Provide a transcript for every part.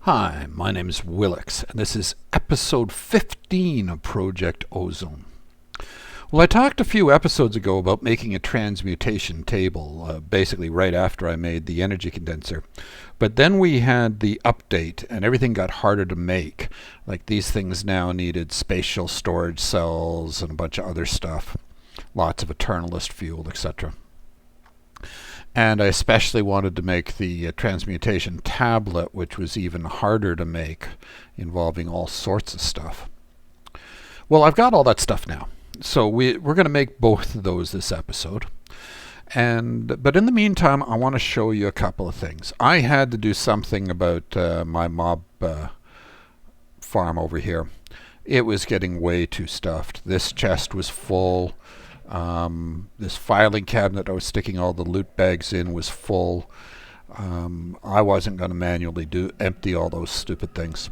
Hi, my name is Wilx, and this is episode 15 of Project Ozone. Well, I talked a few episodes ago about making a transmutation table, basically right after I made the energy condenser. But then we had the update, and everything got harder to make. Like these things now needed spatial storage cells and a bunch of other stuff. Lots of eternalist fuel, etc. And I especially wanted to make the Transmutation Tablet, which was even harder to make, involving all sorts of stuff. Well, I've got all that stuff now. So we're going to make both of those this episode. But in the meantime, I want to show you a couple of things. I had to do something about my mob farm over here. It was getting way too stuffed. This chest was full. This filing cabinet I was sticking all the loot bags in was full. I wasn't going to manually empty all those stupid things.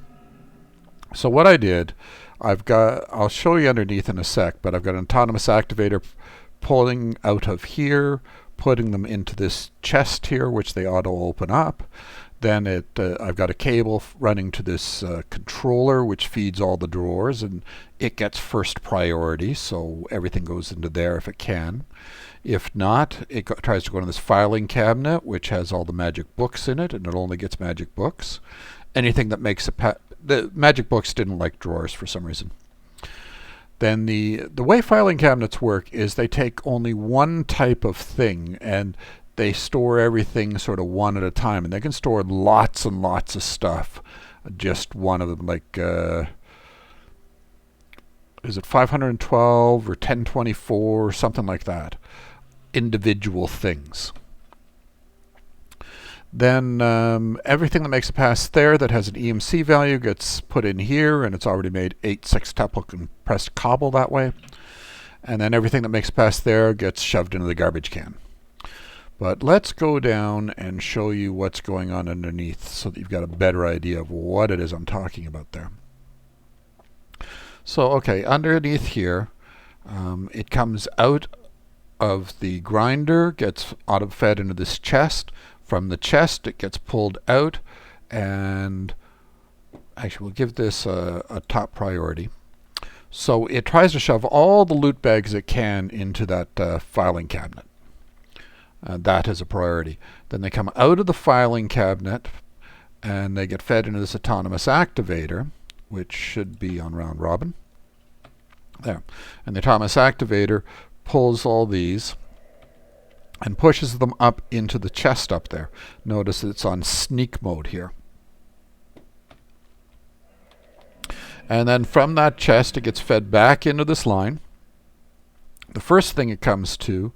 So what I did, I'll show you underneath in a sec, but I've got an autonomous activator pulling out of here, putting them into this chest here, which they auto open up. Then I've got a cable running to this controller, which feeds all the drawers, and it gets first priority, so everything goes into there if it can. If not, it tries to go into this filing cabinet, which has all the magic books in it, and it only gets magic books. Anything that makes the magic books didn't like drawers for some reason. Then the way filing cabinets work is they take only one type of thing, and they store everything sort of one at a time, and they can store lots and lots of stuff. Just one of them, like is it 512 or 1024 or something like that? Individual things. Then everything that makes it past there that has an EMC value gets put in here, and it's already made 8 sextuple compressed cobble that way. And then everything that makes it past there gets shoved into the garbage can. But let's go down and show you what's going on underneath so that you've got a better idea of what it is I'm talking about there. So, okay, underneath here, it comes out of the grinder, gets auto-fed into this chest. From the chest, it gets pulled out, and actually we'll give this a top priority. So it tries to shove all the loot bags it can into that filing cabinet. That is a priority. Then they come out of the filing cabinet and they get fed into this autonomous activator, which should be on round robin. There. And the autonomous activator pulls all these and pushes them up into the chest up there. Notice it's on sneak mode here. And then from that chest it gets fed back into this line. The first thing it comes to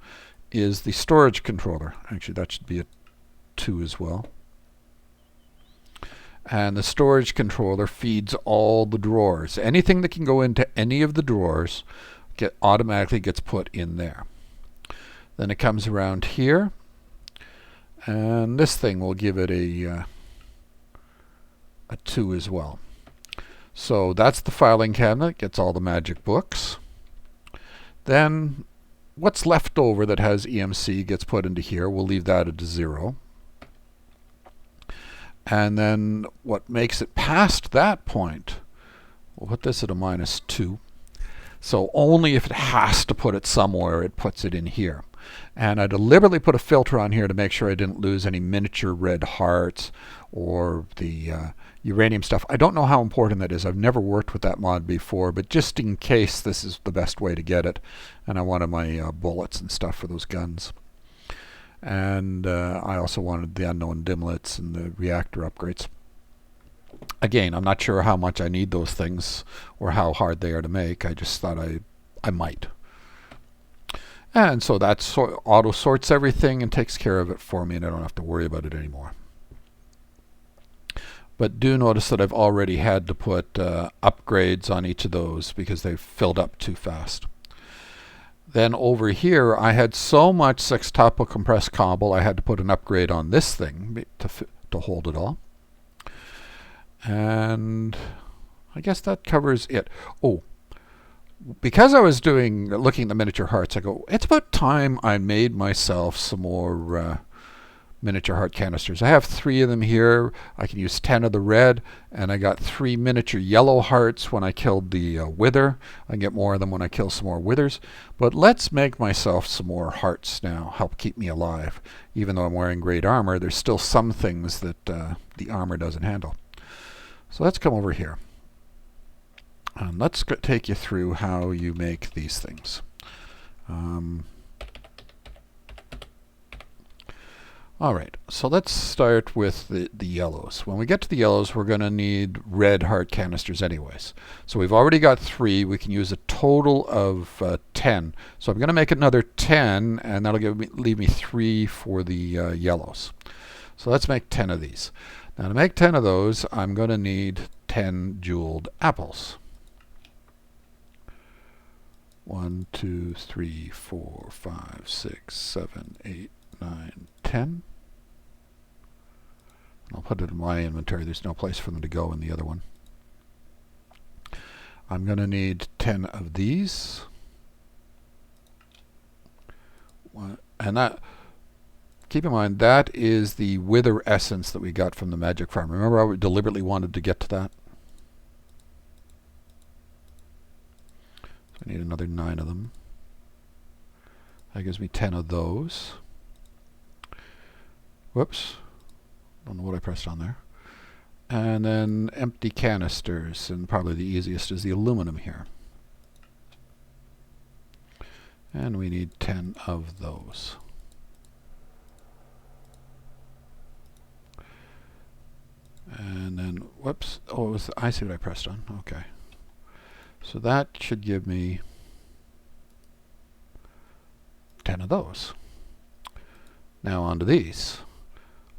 is the storage controller. Actually, that should be a 2 as well. And the storage controller feeds all the drawers. Anything that can go into any of the drawers automatically gets put in there. Then it comes around here, and this thing will give it a 2 as well. So that's the filing cabinet, gets all the magic books. Then what's left over that has EMC gets put into here. We'll leave that at 0. And then what makes it past that point, we'll put this at a -2. So only if it has to put it somewhere, it puts it in here. And I deliberately put a filter on here to make sure I didn't lose any miniature red hearts or the uranium stuff. I don't know how important that is. I've never worked with that mod before, but just in case, this is the best way to get it. And I wanted my bullets and stuff for those guns. And I also wanted the unknown dimlets and the reactor upgrades. Again, I'm not sure how much I need those things or how hard they are to make. I just thought I might. And so that auto sorts everything and takes care of it for me, and I don't have to worry about it anymore. But do notice that I've already had to put upgrades on each of those because they've filled up too fast. Then over here, I had so much sextuple compressed cobble, I had to put an upgrade on this thing to hold it all. And I guess that covers it. Oh, because I was looking at the miniature hearts, I go, it's about time I made myself some more miniature heart canisters. I have 3 of them here. I can use 10 of the red, and I got 3 miniature yellow hearts when I killed the wither. I can get more of them when I kill some more withers. But let's make myself some more hearts now, help keep me alive. Even though I'm wearing great armor, there's still some things that the armor doesn't handle. So let's come over here. And let's take you through how you make these things. Alright, so let's start with the yellows. When we get to the yellows, we're going to need red heart canisters anyways. So we've already got 3. We can use a total of 10. So I'm going to make another 10, and that'll leave me 3 for the yellows. So let's make 10 of these. Now to make 10 of those, I'm going to need 10 jeweled apples. 1, 2, 3, 4, 5, 6, 7, 8, 9, 10. I'll put it in my inventory. There's no place for them to go in the other one. I'm going to need 10 of these. And that, keep in mind, that is the wither essence that we got from the magic farm. Remember how we deliberately wanted to get to that? So I need another 9 of them. That gives me 10 of those. Whoops. Don't know what I pressed on there. And then empty canisters, and probably the easiest is the aluminum here. And we need 10 of those. And then, whoops, oh, I see what I pressed on. Okay. So that should give me 10 of those. Now on to these.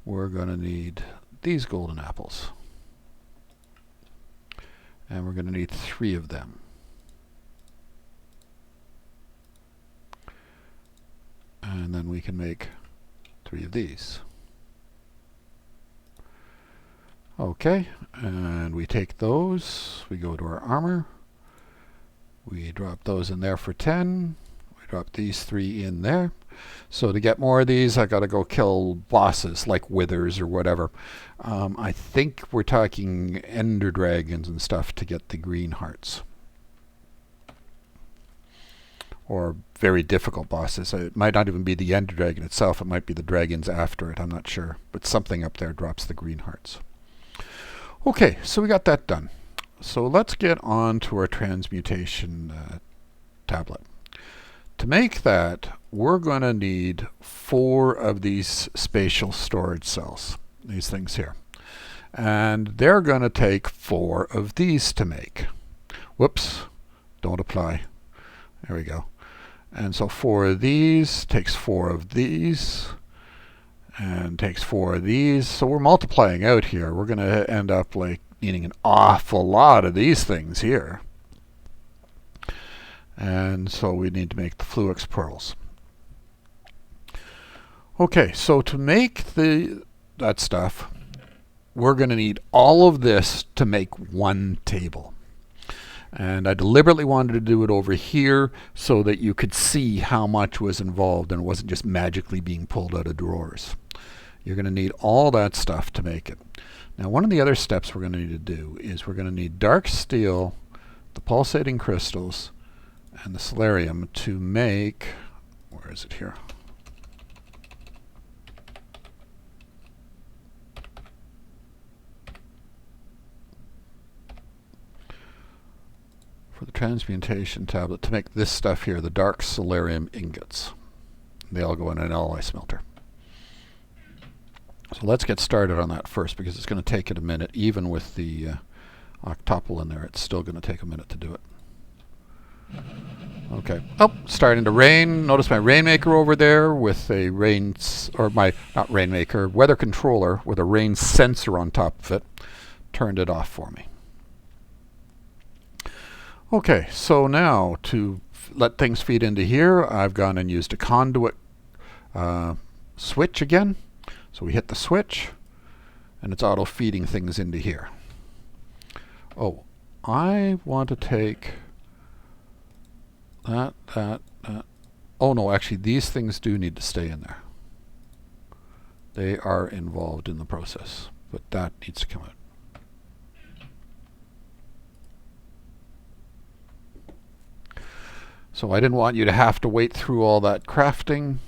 We're going to need these golden apples. And we're going to need 3 of them. And then we can make 3 of these. Okay, and we take those, we go to our armor, we drop those in there for 10, we drop these 3 in there. So to get more of these, I got to go kill bosses like withers or whatever. I think we're talking ender dragons and stuff to get the green hearts. Or very difficult bosses. It might not even be the ender dragon itself, it might be the dragons after it, I'm not sure. But something up there drops the green hearts. Okay, so we got that done. So let's get on to our transmutation tablet. To make that, we're going to need 4 of these spatial storage cells, these things here. And they're going to take 4 of these to make. Whoops, don't apply. There we go. And so 4 of these takes 4 of these, and takes 4 of these. So we're multiplying out here. We're going to end up like needing an awful lot of these things here. And so we need to make the Fluix Pearls. Okay, so to make that stuff, we're going to need all of this to make one table. And I deliberately wanted to do it over here so that you could see how much was involved and it wasn't just magically being pulled out of drawers. You're going to need all that stuff to make it. Now, one of the other steps we're going to need to do is we're going to need dark steel, the pulsating crystals, and the solarium to make, where is it here? For the transmutation tablet, to make this stuff here, the dark solarium ingots. They all go in an alloy smelter. So let's get started on that first because it's going to take it a minute. Even with the octuple in there, it's still going to take a minute to do it. Okay. Oh, starting to rain. Notice my rainmaker over there with a not rainmaker, weather controller with a rain sensor on top of it. Turned it off for me. Okay, so now to let things feed into here, I've gone and used a conduit switch again. So we hit the switch, and it's auto feeding things into here. Oh, I want to take that. Oh no, actually these things do need to stay in there. They are involved in the process, but that needs to come out. So I didn't want you to have to wait through all that crafting.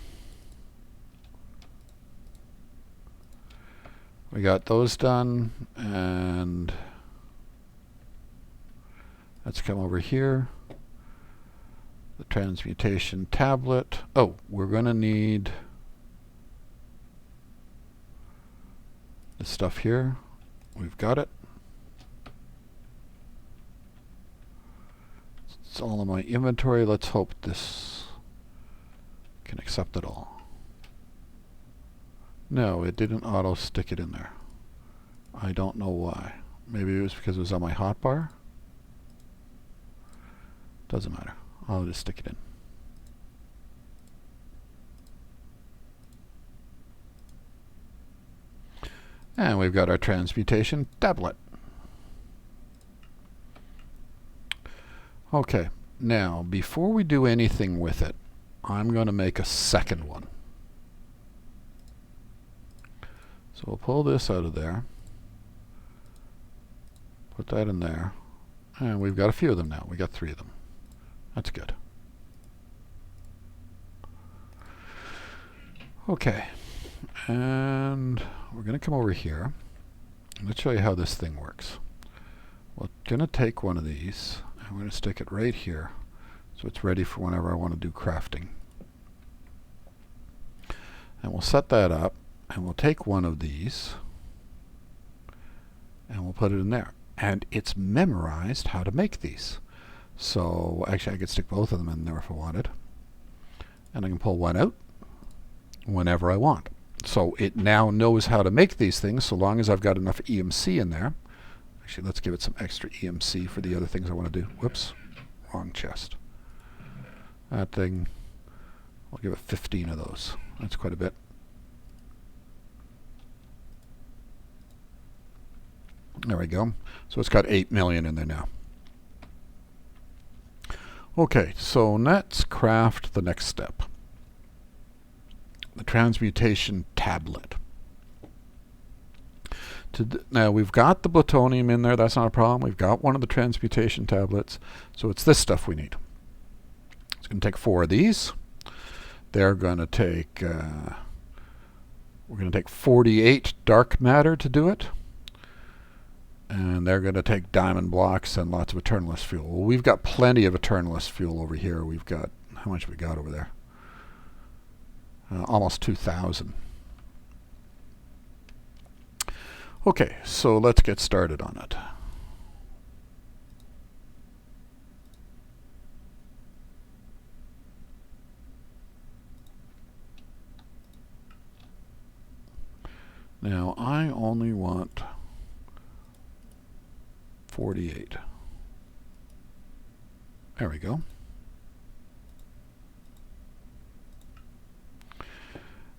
We got those done, and let's come over here. The Transmutation Tablet. Oh, we're going to need this stuff here. We've got it. It's all in my inventory. Let's hope this can accept it all. No, it didn't auto stick it in there. I don't know why. Maybe it was because it was on my hotbar. Doesn't matter. I'll just stick it in. And we've got our Transmutation Tablet. Okay, now before we do anything with it, I'm going to make a second one. So we'll pull this out of there, put that in there, and we've got a few of them now. We got 3 of them. That's good. Okay, and we're going to come over here. Let's show you how this thing works. We're going to take one of these, and we're going to stick it right here, so it's ready for whenever I want to do crafting. And we'll set that up, and we'll take one of these, and we'll put it in there. And it's memorized how to make these. So actually I could stick both of them in there if I wanted. And I can pull one out whenever I want. So it now knows how to make these things so long as I've got enough EMC in there. Actually, let's give it some extra EMC for the other things I want to do. Whoops, wrong chest. That thing, I'll give it 15 of those. That's quite a bit. There we go. So it's got 8 million in there now. Okay, so let's craft the next step. The Transmutation Tablet. Now we've got the plutonium in there, that's not a problem. We've got one of the Transmutation Tablets. So it's this stuff we need. It's going to take 4 of these. They're going to take, we're going to take 48 dark matter to do it. And they're going to take diamond blocks and lots of eternalist fuel. Well, we've got plenty of eternalist fuel over here. We've got, how much have we got over there? Almost 2,000. Okay, so let's get started on it. Now, I only want 48. There we go.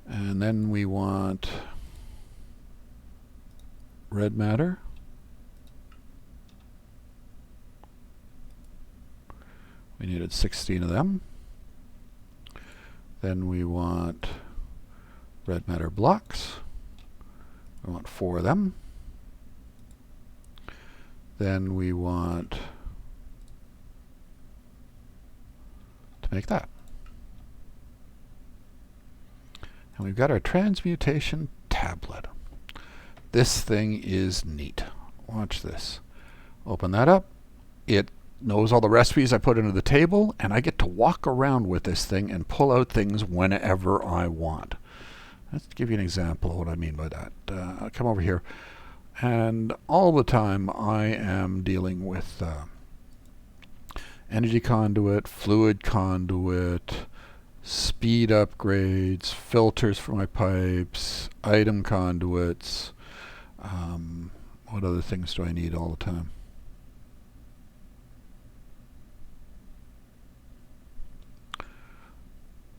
And then we want red matter. We needed 16 of them. Then we want red matter blocks. We want 4 of them. Then we want to make that. And we've got our Transmutation Tablet. This thing is neat. Watch this. Open that up. It knows all the recipes I put into the table, and I get to walk around with this thing and pull out things whenever I want. Let's give you an example of what I mean by that. I'll come over here. And all the time I am dealing with energy conduit, fluid conduit, speed upgrades, filters for my pipes, item conduits. What other things do I need all the time?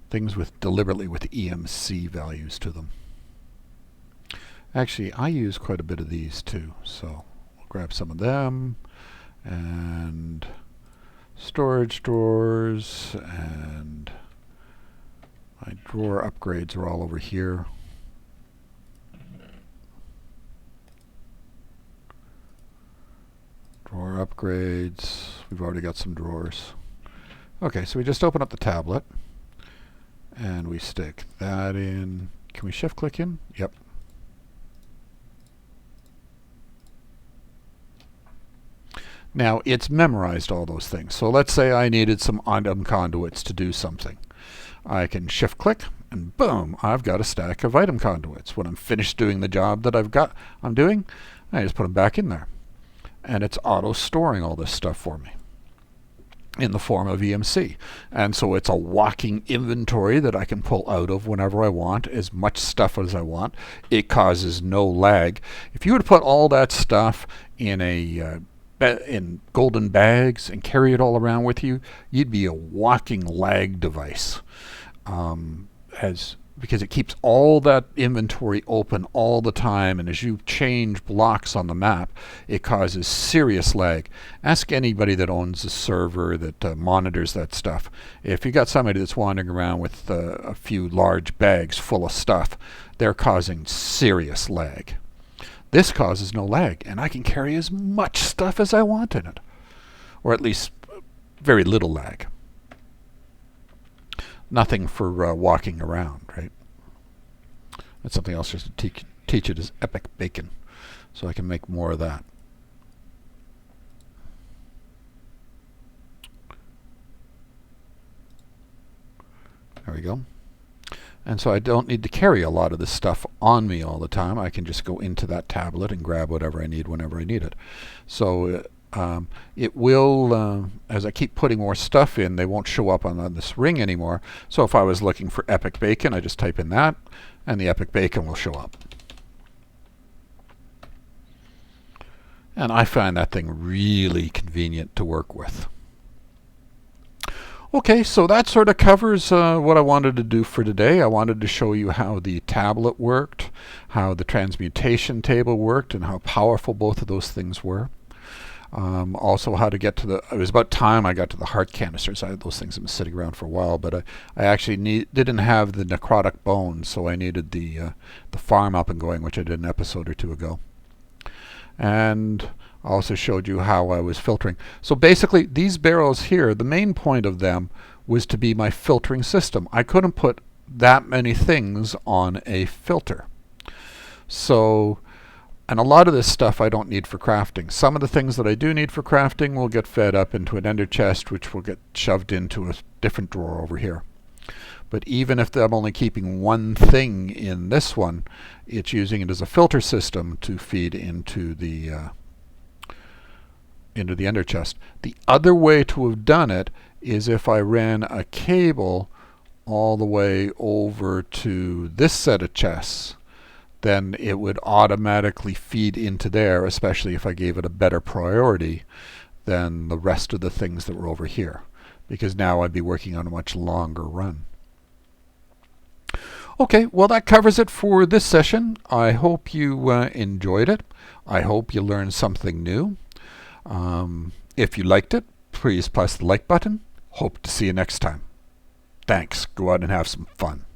Things with deliberately with EMC values to them. Actually, I use quite a bit of these too, so we'll grab some of them, and storage drawers, and my drawer upgrades are all over here. upgrades. We've already got some drawers. Okay, so we just open up the tablet and we stick that in. Can we shift click in? Yep. Now it's memorized all those things. So let's say I needed some item conduits to do something. I can shift click and boom, I've got a stack of item conduits. When I'm finished doing the job that I'm doing, I just put them back in there. And it's auto storing all this stuff for me in the form of EMC. And so it's a walking inventory that I can pull out of whenever I want, as much stuff as I want. It causes no lag. If you were to put all that stuff in in golden bags and carry it all around with you, you'd be a walking lag device. Because it keeps all that inventory open all the time, and as you change blocks on the map, it causes serious lag. Ask anybody that owns a server that monitors that stuff. If you got somebody that's wandering around with a few large bags full of stuff, they're causing serious lag. This causes no lag, and I can carry as much stuff as I want in it, or at least very little lag. Nothing for walking around, right? That's something else just to teach it is epic bacon, so I can make more of that. There we go. And so I don't need to carry a lot of this stuff on me all the time. I can just go into that tablet and grab whatever I need whenever I need it. So it will, as I keep putting more stuff in, they won't show up on this ring anymore. So if I was looking for epic bacon, I just type in that, and the epic bacon will show up. And I find that thing really convenient to work with. Okay, so that sort of covers what I wanted to do for today. I wanted to show you how the tablet worked, how the transmutation table worked, and how powerful both of those things were. Also how to get to it was about time I got to the heart canisters. Those things have been sitting around for a while, but I actually didn't have the necrotic bones, so I needed the farm up and going, which I did an episode or two ago. And I also showed you how I was filtering. So basically, these barrels here, the main point of them was to be my filtering system. I couldn't put that many things on a filter. So, and a lot of this stuff I don't need for crafting. Some of the things that I do need for crafting will get fed up into an ender chest, which will get shoved into a different drawer over here. But even if I'm only keeping one thing in this one, it's using it as a filter system to feed into the ender chest. The other way to have done it is if I ran a cable all the way over to this set of chests, then it would automatically feed into there, especially if I gave it a better priority than the rest of the things that were over here, because now I'd be working on a much longer run. Okay, well that covers it for this session. I hope you enjoyed it. I hope you learned something new. If you liked it, please press the like button. Hope to see you next time. Thanks. Go out and have some fun.